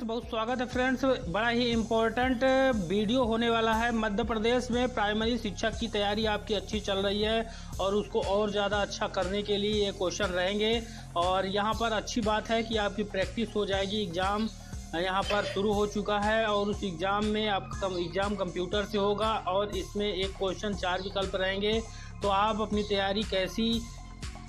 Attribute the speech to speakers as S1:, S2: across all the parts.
S1: बहुत स्वागत है फ्रेंड्स। बड़ा ही इम्पोर्टेंट वीडियो होने वाला है। मध्य प्रदेश में प्राइमरी शिक्षक की तैयारी आपकी अच्छी चल रही है और उसको और ज़्यादा अच्छा करने के लिए ये क्वेश्चन रहेंगे। और यहाँ पर अच्छी बात है कि आपकी प्रैक्टिस हो जाएगी। एग्ज़ाम यहाँ पर शुरू हो चुका है और उस एग्ज़ाम में आपका एग्ज़ाम कंप्यूटर से होगा और इसमें एक क्वेश्चन 4 विकल्प रहेंगे। तो आप अपनी तैयारी कैसी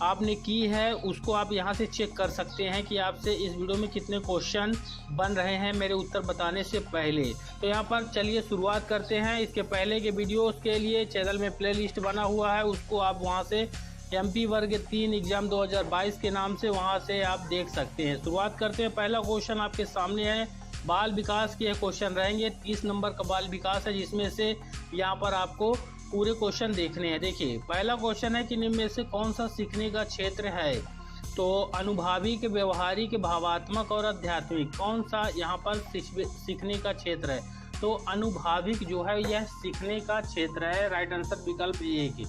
S1: आपने की है उसको आप यहां से चेक कर सकते हैं कि आपसे इस वीडियो में कितने क्वेश्चन बन रहे हैं मेरे उत्तर बताने से पहले। तो यहां पर चलिए शुरुआत करते हैं। इसके पहले के वीडियोस के लिए चैनल में प्लेलिस्ट बना हुआ है, उसको आप वहां से MP वर्ग 3 एग्जाम 2022 के नाम से वहां से आप देख सकते हैं। शुरुआत करते हैं। पहला क्वेश्चन आपके सामने है, बाल विकास के क्वेश्चन रहेंगे। 30 नंबर का बाल विकास है, जिसमें से यहाँ पर आपको पूरे क्वेश्चन देखने हैं। देखिए पहला क्वेश्चन है कि निम्न में से कौन सा सीखने का क्षेत्र है। तो अनुभवी, व्यवहारिक, भावात्मक और आध्यात्मिक, कौन सा यहाँ पर सीखने का क्षेत्र है। तो अनुभाविक जो है यह सीखने का क्षेत्र है। राइट आंसर विकल्प A।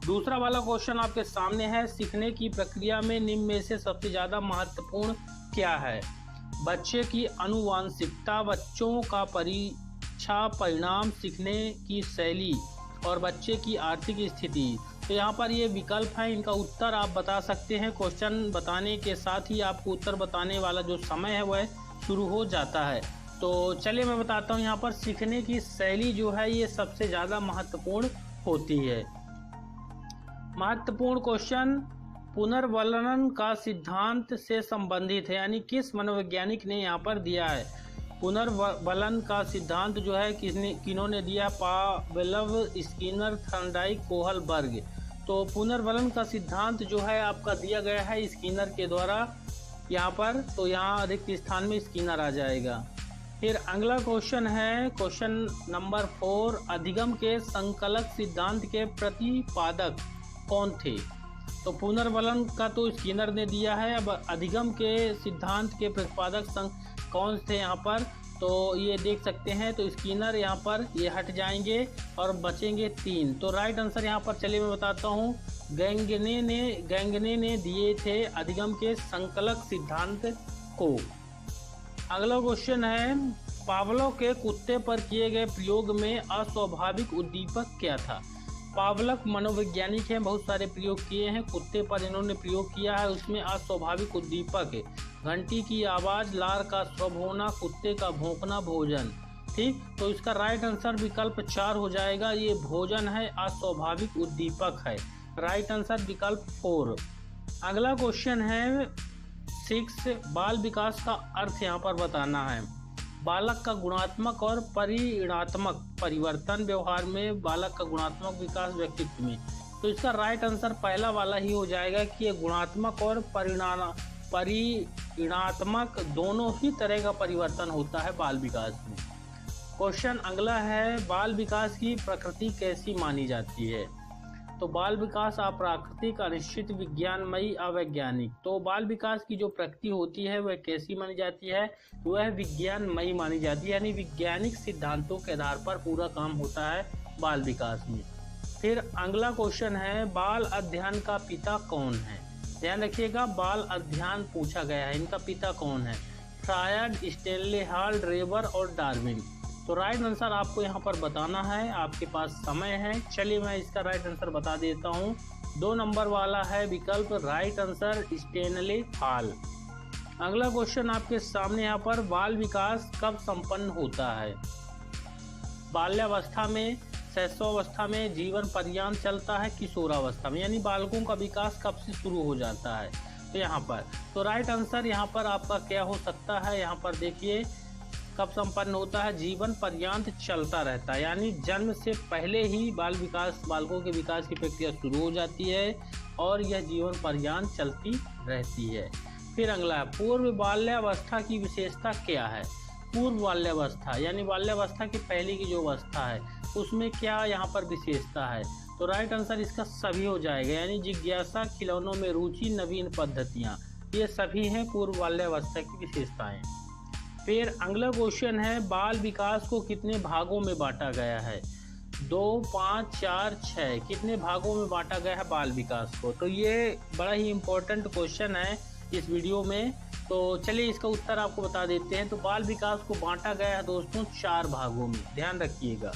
S1: दूसरा वाला क्वेश्चन आपके सामने है, सीखने की प्रक्रिया में निम्न में से सबसे ज्यादा महत्वपूर्ण क्या है। बच्चे की आनुवांशिकता, बच्चों का परीक्षा परिणाम, सीखने की शैली और बच्चे की आर्थिक स्थिति। तो यहाँ पर ये विकल्प है, इनका उत्तर आप बता सकते हैं। क्वेश्चन बताने के साथ ही आपको उत्तर बताने वाला जो समय है वह शुरू हो जाता है। तो चलिए मैं बताता हूँ। यहाँ पर सीखने की शैली जो है ये सबसे ज़्यादा महत्वपूर्ण होती है। महत्वपूर्ण क्वेश्चन पुनर्वलन का सिद्धांत से संबंधित है, यानी किस मनोवैज्ञानिक ने यहाँ पर दिया है। पुनर्वलन का सिद्धांत जो है किन्होंने दिया, पावलोव, स्किनर, थॉर्नडाइक, कोहलबर्ग। तो पुनर्वलन का सिद्धांत जो है आपका दिया गया है स्किनर के द्वारा यहाँ पर। तो यहाँ रिक्त स्थान में स्किनर आ जाएगा। फिर अगला क्वेश्चन है, क्वेश्चन नंबर 4, अधिगम के संकलक सिद्धांत के प्रतिपादक कौन थे। तो पुनर्वलन का तो स्किनर ने दिया है, अब अधिगम के सिद्धांत के प्रतिपादक कौन थे यहाँ पर। तो ये देख सकते हैं। तो स्किनर यहाँ पर ये हट जाएंगे और बचेंगे 3। तो राइट आंसर यहाँ पर चलिए मैं बताता हूँ, गैंगने ने दिए थे अधिगम के संकलक सिद्धांत को। अगला क्वेश्चन है, पावलोव के कुत्ते पर किए गए प्रयोग में अस्वाभाविक उद्दीपक क्या था। पावलोव मनोवैज्ञानिक हैं, बहुत सारे प्रयोग किए हैं। कुत्ते पर इन्होंने प्रयोग किया है, उसमें अस्वाभाविक उद्दीपक है घंटी की आवाज़, लार का स्व होना, कुत्ते का भौंकना, भोजन। ठीक, तो इसका राइट आंसर विकल्प 4 हो जाएगा। ये भोजन है, अस्वाभाविक उद्दीपक है। राइट आंसर विकल्प 4। अगला क्वेश्चन है 6, बाल विकास का अर्थ यहाँ पर बताना है। बालक का गुणात्मक और परिणात्मक परिवर्तन, व्यवहार में बालक का गुणात्मक विकास, व्यक्तित्व में। तो इसका राइट आंसर पहला वाला ही हो जाएगा कि ये गुणात्मक और परिणात्मक दोनों ही तरह का परिवर्तन होता है बाल विकास में। क्वेश्चन अगला है, बाल विकास की प्रकृति कैसी मानी जाती है। तो बाल विकास अप्राकृतिक, अनिश्चित, विज्ञानमयी, अवैज्ञानिक। तो बाल विकास की जो प्रकृति होती है वह कैसी मानी जाती है, वह विज्ञानमयी मानी जाती है, यानी वैज्ञानिक सिद्धांतों के आधार पर पूरा काम होता है बाल विकास में। फिर अगला क्वेश्चन है, बाल अध्ययन का पिता कौन है। ध्यान रखिएगा, बाल अध्ययन पूछा गया है, इनका पिता कौन है। फ्रायड, स्टेनले हॉल, ड्रेबर और डार्विन। तो राइट आंसर आपको यहाँ पर बताना है, आपके पास समय है। चलिए मैं इसका राइट आंसर बता देता हूँ। 2 नंबर वाला है विकल्प राइट आंसर, स्टेनले हॉल। अगला क्वेश्चन आपके सामने यहाँ पर, बाल विकास कब संपन्न होता है। बाल्यावस्था में, शैशवावस्था में, जीवन पर्यंत चलता है, किशोरावस्था में, यानी बालकों का विकास कब से शुरू हो जाता है। तो यहाँ पर तो राइट आंसर यहाँ पर आपका क्या हो सकता है। यहाँ पर देखिए कब संपन्न होता है, जीवन पर्यंत चलता रहता है, यानी जन्म से पहले ही बालकों के विकास की प्रक्रिया शुरू हो जाती है और यह जीवन पर्यंत चलती रहती है। फिर अगला, पूर्व बाल्यावस्था की विशेषता क्या है। पूर्व बाल्यावस्था यानी बाल्यावस्था की पहले की जो अवस्था है उसमें क्या यहाँ पर विशेषता है। तो राइट आंसर इसका सभी हो जाएगा, यानी जिज्ञासा, खिलौनों में रुचि, नवीन पद्धतियाँ, ये सभी हैं पूर्व बाल्यावस्था की विशेषताएं। फिर अगला क्वेश्चन है, बाल विकास को कितने भागों में बांटा गया है। 2, 5, 4, 6, कितने भागों में बांटा गया है बाल विकास को। तो ये बड़ा ही इम्पोर्टेंट क्वेश्चन है इस वीडियो में। तो चलिए इसका उत्तर आपको बता देते हैं। तो बाल विकास को बांटा गया है दोस्तों 4 भागों में, ध्यान रखिएगा।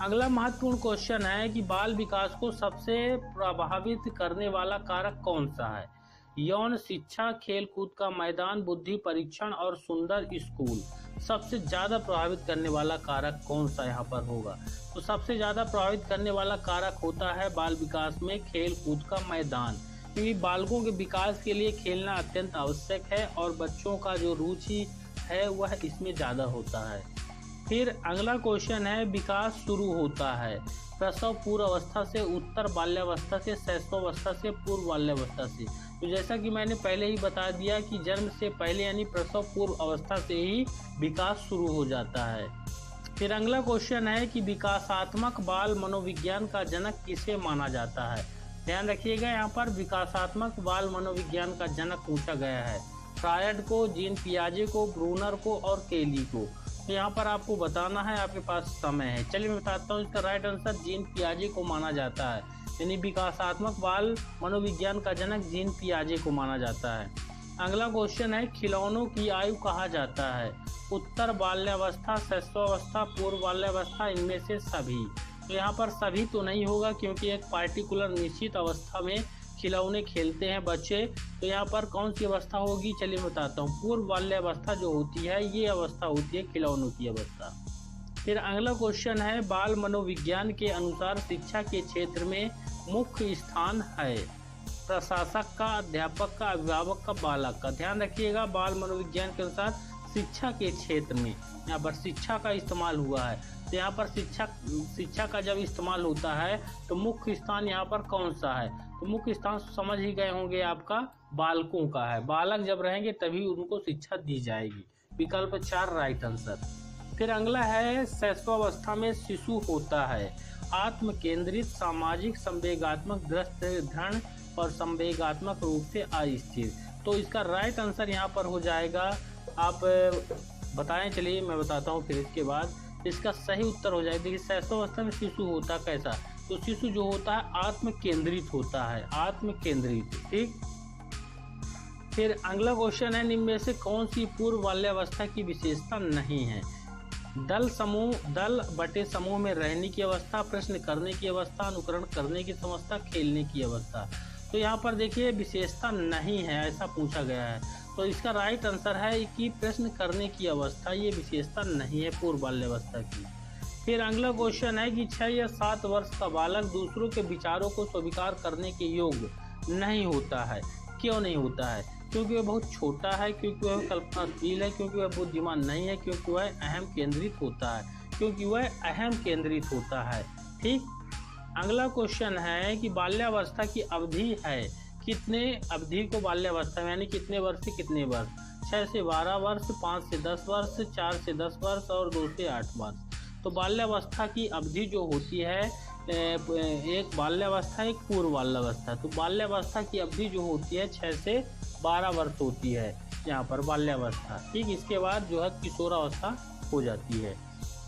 S1: अगला महत्वपूर्ण क्वेश्चन है कि बाल विकास को सबसे प्रभावित करने वाला कारक कौन सा है? यौन शिक्षा, खेल कूद का मैदान, बुद्धि परीक्षण और सुंदर स्कूल। सबसे ज्यादा प्रभावित करने वाला कारक कौन सा यहाँ पर होगा? तो सबसे ज्यादा प्रभावित करने वाला कारक होता है बाल विकास में खेल कूद का मैदान, क्योंकि बालकों के विकास के लिए खेलना अत्यंत आवश्यक है और बच्चों का जो रुचि है वह इसमें ज़्यादा होता है। फिर अगला क्वेश्चन है, विकास शुरू होता है प्रसव पूर्व अवस्था से, उत्तर बाल्यावस्था से, शैशवावस्था से, पूर्व बाल्यावस्था से। तो जैसा कि मैंने पहले ही बता दिया कि जन्म से पहले यानी प्रसव पूर्व अवस्था से ही विकास शुरू हो जाता है। फिर अगला क्वेश्चन है कि विकासात्मक बाल मनोविज्ञान का जनक किसे माना जाता है? ध्यान रखिएगा, यहाँ पर विकासात्मक बाल मनोविज्ञान का जनक पूछा गया है। फ्रायड को, जीन पियाजे को, ब्रूनर को और केली को। तो यहाँ पर आपको बताना है, आपके पास समय है। चलिए मैं बताता हूँ, इसका राइट आंसर जीन पियाजे को माना जाता है, यानी विकासात्मक बाल मनोविज्ञान का जनक जीन पियाजे को माना जाता है। अगला क्वेश्चन है, खिलौनों की आयु कहा जाता है? उत्तर बाल्यावस्था, शैशवावस्था, पूर्व बाल्यावस्था, इनमें से सभी। तो यहाँ पर सभी तो नहीं होगा, क्योंकि एक पार्टिकुलर निश्चित अवस्था में खिलौने खेलते हैं बच्चे। तो यहाँ पर कौन सी अवस्था होगी, चलिए मैं बताता हूँ। पूर्व बाल्यावस्था जो होती है ये अवस्था होती है खिलौनों की अवस्था। फिर अगला क्वेश्चन है, बाल मनोविज्ञान के अनुसार शिक्षा के क्षेत्र में मुख्य स्थान है प्रशासक का, अध्यापक का, अभिभावक का, बालक का। ध्यान रखिएगा, बाल मनोविज्ञान के अनुसार शिक्षा के क्षेत्र में यहाँ पर शिक्षा का इस्तेमाल हुआ है। तो यहाँ पर शिक्षा का जब इस्तेमाल होता है तो मुख्य स्थान यहाँ पर कौन सा है? तो मुख्य स्थान समझ ही गए होंगे, आपका बालकों का है। बालक जब रहेंगे तभी उनको शिक्षा दी जाएगी। विकल्प 4 राइट आंसर। फिर अगला है, शैशवावस्था में शिशु होता है आत्म केंद्रित, सामाजिक, संवेगात्मक, दृढ़ और संवेगात्मक रूप से अस्थिर। तो इसका राइट आंसर यहाँ पर हो जाएगा, आप बताएं। चलिए मैं बताता हूँ फिर इसके बाद इसका सही उत्तर हो जाएगा। देखिए, शैशवावस्था में शिशु होता कैसा? तो शिशु जो होता है आत्म केंद्रित होता है, आत्म केंद्रित। ठीक। फिर अगला क्वेश्चन है, निम्न में से कौन सी पूर्व बाल्यावस्था की विशेषता नहीं है? दल बटे समूह में रहने की अवस्था, प्रश्न करने की अवस्था, अनुकरण करने की अवस्था, खेलने की अवस्था। तो यहाँ पर देखिए विशेषता नहीं है, ऐसा पूछा गया है। तो इसका राइट आंसर है कि प्रश्न करने की अवस्था ये विशेषता नहीं है पूर्व बाल्यावस्था की। फिर अगला क्वेश्चन है कि 6 या 7 वर्ष का बालक दूसरों के विचारों को स्वीकार करने के योग्य नहीं होता है। क्यों नहीं होता है? क्योंकि वह बहुत छोटा है, क्योंकि वह कल्पनाशील है, क्योंकि वह बुद्धिमान नहीं है, क्योंकि वह अहम केंद्रित होता है। ठीक। अगला क्वेश्चन है कि बाल्यावस्था की अवधि है कितने? अवधि को बाल्यावस्था में यानी कितने वर्ष से कितने वर्ष? 6 से 12 वर्ष, 5 से 10 वर्ष, 4 से 10 वर्ष और 2 से 8 वर्ष। तो बाल्यावस्था की अवधि जो होती है, एक बाल्यावस्था एक पूर्व बाल्यावस्था। तो बाल्यावस्था की अवधि जो होती है 6 से 12 वर्ष होती है यहाँ पर बाल्यावस्था। ठीक। इसके बाद जो है किशोरावस्था हो जाती है।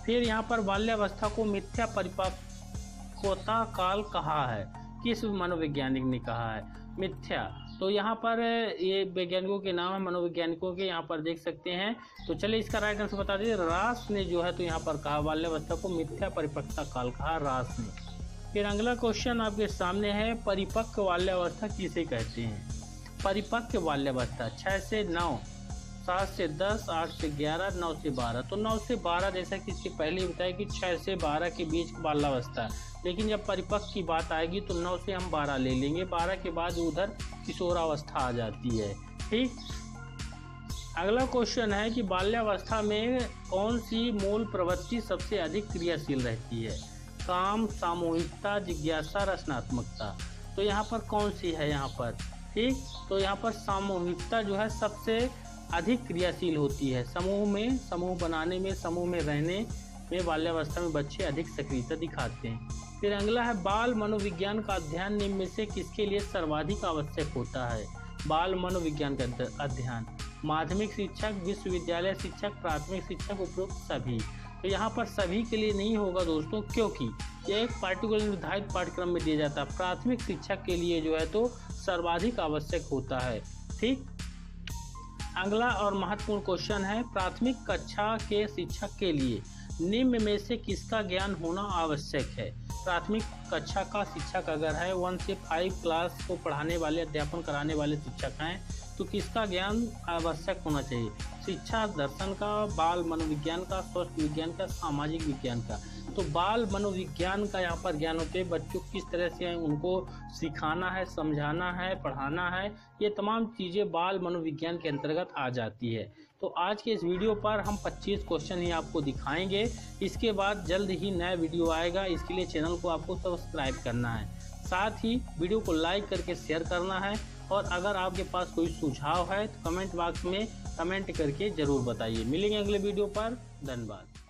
S1: फिर यहाँ पर बाल्यावस्था को मिथ्या परिपक्वता काल कहा है? किस मनोवैज्ञानिक ने कहा है मिथ्या? तो यहाँ पर ये वैज्ञानिकों के नाम है, मनोवैज्ञानिकों के, यहाँ पर देख सकते हैं। तो चलिए इसका राइट आंसर बता दीजिए। रास ने जो है तो यहाँ पर कहा बाल्यावस्था को मिथ्या परिपक्वता काल कहा, रास ने। फिर अगला क्वेश्चन आपके सामने है, परिपक्व बाल्यावस्था किसे कहते हैं? परिपक्व बाल्यावस्था 6 से 9, 7 से 10, 8 से 11, 9 से 12। तो 9 से 12 जैसा कि इसके पहले बताया कि 6 से 12 के बीच बाल्यावस्था, लेकिन जब परिपक्व की बात आएगी तो 9 से हम 12 ले लेंगे। 12 के बाद उधर किशोरावस्था आ जाती है। ठीक। अगला क्वेश्चन है कि बाल्यावस्था में कौन सी मूल प्रवृत्ति सबसे अधिक क्रियाशील रहती है? काम, सामूहिकता, जिज्ञासा, रचनात्मकता। तो यहाँ पर कौन सी है यहाँ पर? ठीक। तो यहाँ पर सामूहिकता जो है सबसे अधिक क्रियाशील होती है। समूह बनाने में, समूह में रहने में बाल्यावस्था में बच्चे अधिक सक्रियता दिखाते हैं। फिर अगला है, बाल मनोविज्ञान का अध्ययन निम्न में से किसके लिए सर्वाधिक आवश्यक होता है? बाल मनोविज्ञान का अध्ययन माध्यमिक शिक्षक, विश्वविद्यालय शिक्षक, प्राथमिक शिक्षक, उपरोक्त सभी। तो यहाँ पर सभी के लिए नहीं होगा दोस्तों, क्योंकि यह एक पार्टिकुलर निर्धारित पाठ्यक्रम में दिया जाता है। प्राथमिक शिक्षक के लिए जो है तो सर्वाधिक आवश्यक होता है। ठीक। अगला और महत्वपूर्ण क्वेश्चन है, प्राथमिक कक्षा के शिक्षक के लिए निम्न में से किसका ज्ञान होना आवश्यक है। प्राथमिक कक्षा का शिक्षक अगर है 1 से 5 क्लास को पढ़ाने वाले, अध्यापन कराने वाले शिक्षक हैं, तो किसका ज्ञान आवश्यक होना चाहिए। शिक्षा दर्शन का, बाल मनोविज्ञान का, स्वास्थ्य विज्ञान का, सामाजिक विज्ञान का। तो बाल मनोविज्ञान का यहाँ पर ज्ञान होते हैं, बच्चों किस तरह से उनको सिखाना है, समझाना है, पढ़ाना है, ये तमाम चीज़ें बाल मनोविज्ञान के अंतर्गत आ जाती है। तो आज के इस वीडियो पर हम 25 क्वेश्चन ही आपको दिखाएंगे। इसके बाद जल्द ही नया वीडियो आएगा, इसके लिए चैनल को आपको सब्सक्राइब करना है, साथ ही वीडियो को लाइक करके शेयर करना है। और अगर आपके पास कोई सुझाव है तो कमेंट बॉक्स में कमेंट करके ज़रूर बताइए। मिलेंगे अगले वीडियो पर। धन्यवाद।